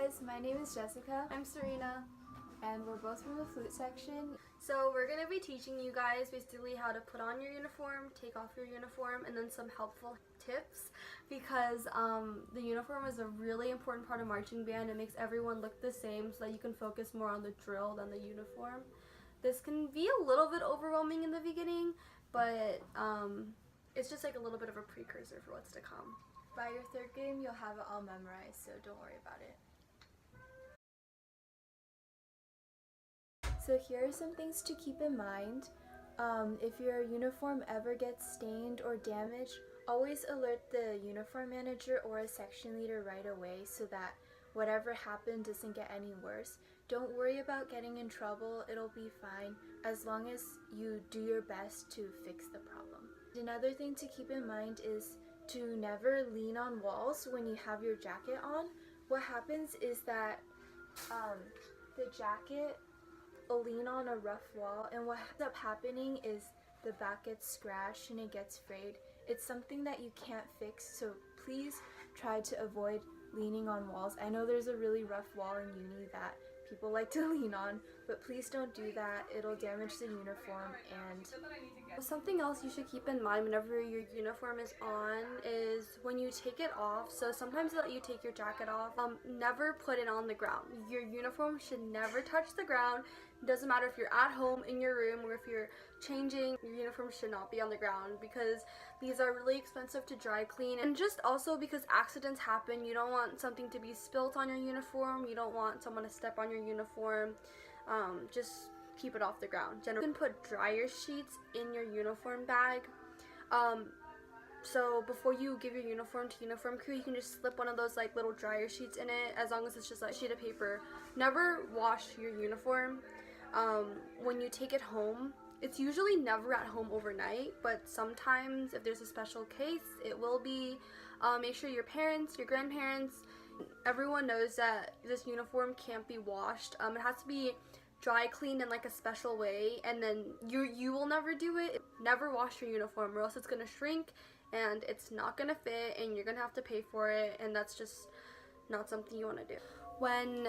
guys, my name is Jessica. I'm Serena. And we're both from the flute section. So we're going to be teaching you guys basically how to put on your uniform, take off your uniform, and then some helpful tips because the uniform is a really important part of marching band. It makes everyone look the same so that you can focus more on the drill than the uniform. This can be a little bit overwhelming in the beginning, but it's just like a little bit of a precursor for what's to come. By your third game, you'll have it all memorized, so don't worry about it. So here are some things to keep in mind. If your uniform ever gets stained or damaged, always alert the uniform manager or a section leader right away so that whatever happened doesn't get any worse. Don't worry about getting in trouble, it'll be fine as long as you do your best to fix the problem. Another thing to keep in mind is to never lean on walls when you have your jacket on. What happens is that the jacket will lean on a rough wall, and what ends up happening is the back gets scratched and it gets frayed. It's something that you can't fix, so please try to avoid leaning on walls. I know there's a really rough wall in uni that people like to lean on, but please don't do that. It'll damage the uniform. And something else you should keep in mind whenever your uniform is on is when you take it off. So sometimes they'll let you take your jacket off. Never put it on the ground. Your uniform should never touch the ground. It doesn't matter if you're at home, in your room, or if you're changing, your uniform should not be on the ground because these are really expensive to dry clean. And just also because accidents happen, you don't want something to be spilt on your uniform. You don't want someone to step on your uniform. Just keep it off the ground. You can put dryer sheets in your uniform bag. So before you give your uniform to uniform crew, you can just slip one of those like little dryer sheets in it, as long as it's just like a sheet of paper. Never wash your uniform. When you take it home, it's usually never at home overnight, but sometimes if there's a special case, it will be. Make sure your parents, your grandparents, everyone knows that this uniform can't be washed. It has to be dry cleaned in like a special way, and then you will never do it. Never wash your uniform or else it's gonna shrink and it's not gonna fit and you're gonna have to pay for it, and that's just not something you want to do. When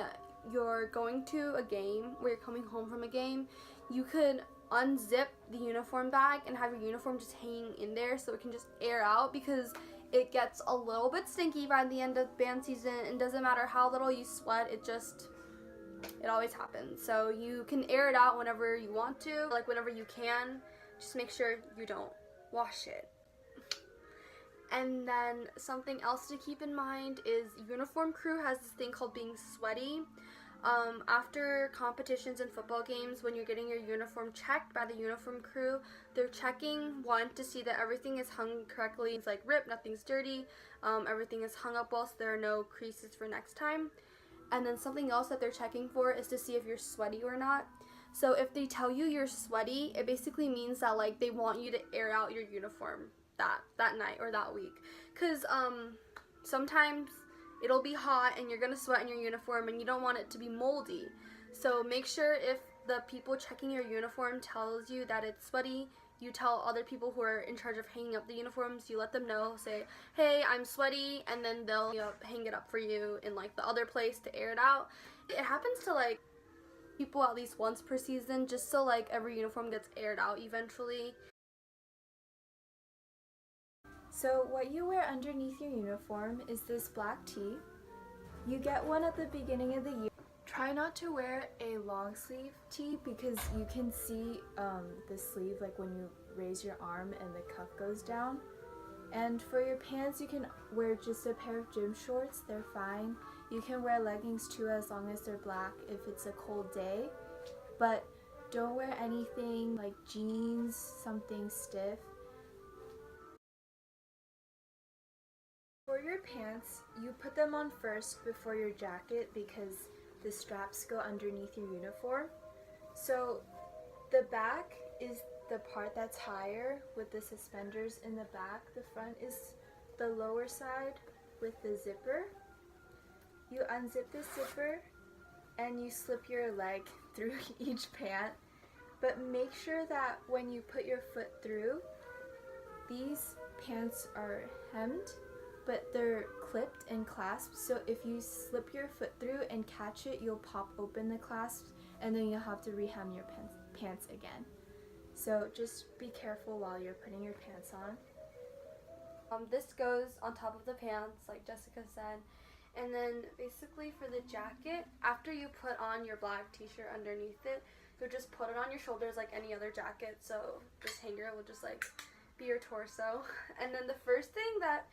you're going to a game or you're coming home from a game, you could unzip the uniform bag and have your uniform just hanging in there so it can just air out, because it gets a little bit stinky by the end of band season, and doesn't matter how little you sweat, it always happens. So you can air it out whenever you want to, like whenever you can. Just make sure you don't wash it. And then something else to keep in mind is uniform crew has this thing called being sweaty. After competitions and football games, when you're getting your uniform checked by the uniform crew, they're checking, one, to see that everything is hung correctly. It's like ripped, nothing's dirty, everything is hung up well so there are no creases for next time. And then something else that they're checking for is to see if you're sweaty or not. So if they tell you you're sweaty, it basically means that like they want you to air out your uniform that night or that week. Because sometimes it'll be hot and you're gonna sweat in your uniform and you don't want it to be moldy. So make sure if the people checking your uniform tells you that it's sweaty, you tell other people who are in charge of hanging up the uniforms, you let them know, say, hey, I'm sweaty, and then they'll hang it up for you in like the other place to air it out. It happens to like people at least once per season, just so like every uniform gets aired out eventually. So what you wear underneath your uniform is this black tee. You get one at the beginning of the year. Try not to wear a long sleeve tee because you can see the sleeve like when you raise your arm and the cuff goes down. And for your pants, you can wear just a pair of gym shorts, they're fine. You can wear leggings too as long as they're black if it's a cold day. But don't wear anything like jeans, something stiff. For your pants, you put them on first before your jacket because the straps go underneath your uniform. So the back is the part that's higher with the suspenders in the back. The front is the lower side with the zipper. You unzip the zipper and you slip your leg through each pant. But make sure that when you put your foot through, these pants are hemmed but they're clipped and clasped, so if you slip your foot through and catch it, you'll pop open the clasps and then you'll have to rehem your pants again. So just be careful while you're putting your pants on. This goes on top of the pants, like Jessica said. And then basically for the jacket, after you put on your black t-shirt underneath it, you'll just put it on your shoulders like any other jacket. So this hanger will just like be your torso. And then the first thing that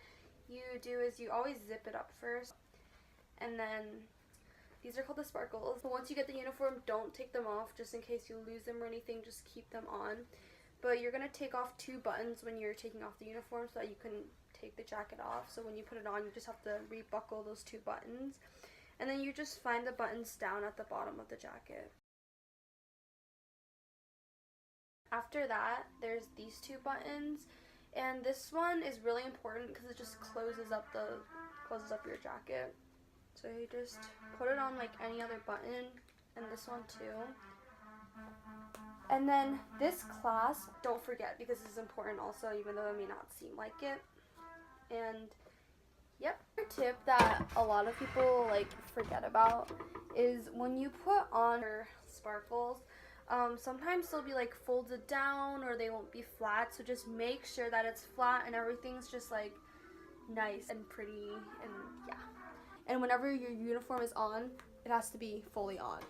you do is you always zip it up first. And then these are called the sparkles. But once you get the uniform, don't take them off just in case you lose them or anything. Just keep them on. But you're going to take off 2 buttons when you're taking off the uniform so that you can take the jacket off. So when you put it on, you just have to rebuckle those 2 buttons. And then you just find the buttons down at the bottom of the jacket. After that, there's these 2 buttons. And this one is really important because it just closes up your jacket. So you just put it on like any other button, and this one too. And then this clasp, don't forget, because this is important also, even though it may not seem like it. And yep, a tip that a lot of people like forget about is when you put on your sparkles, sometimes they'll be like folded down or they won't be flat. So just make sure that it's flat and everything's just like nice and pretty, and yeah. And whenever your uniform is on, it has to be fully on.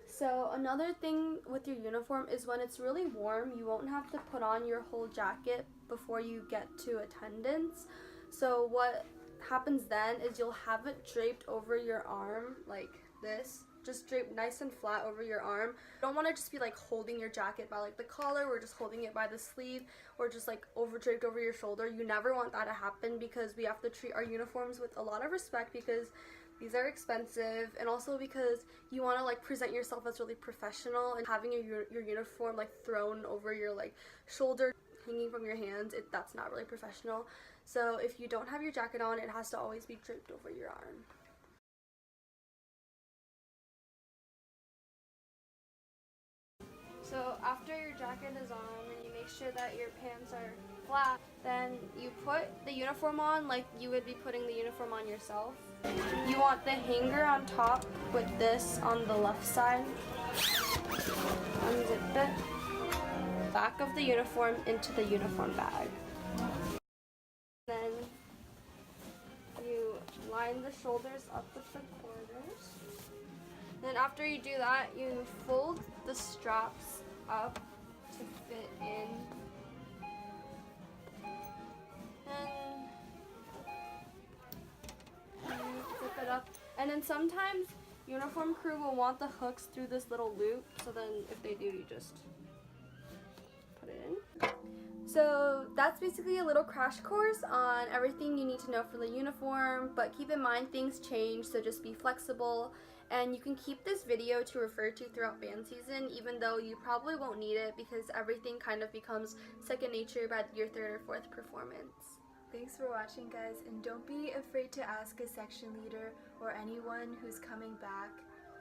So another thing with your uniform is when it's really warm, you won't have to put on your whole jacket before you get to attendance. So what happens then is you'll have it draped over your arm like this. Just draped nice and flat over your arm. You don't want to just be like holding your jacket by like the collar or just holding it by the sleeve or just like over draped over your shoulder. You never want that to happen because we have to treat our uniforms with a lot of respect because these are expensive, and also because you want to like present yourself as really professional, and having your uniform like thrown over your like shoulder, hanging from your hands, that's not really professional. So if you don't have your jacket on, it has to always be draped over your arm. So after your jacket is on and you make sure that your pants are flat, then you put the uniform on like you would be putting the uniform on yourself. You want the hanger on top with this on the left side. Unzip it. Back of the uniform into the uniform bag. Then you line the shoulders up with the corners. Then after you do that, you fold the straps up to fit in. And zip it up. And then sometimes uniform crew will want the hooks through this little loop. So then if they do, you just put it in. So that's basically a little crash course on everything you need to know for the uniform, but keep in mind things change, so just be flexible. And you can keep this video to refer to throughout band season, even though you probably won't need it because everything kind of becomes second nature by your 3rd or 4th performance. Thanks for watching, guys, and don't be afraid to ask a section leader or anyone who's coming back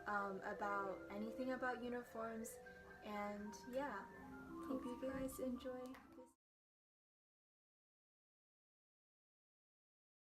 about anything about uniforms. And yeah, hope you guys enjoy.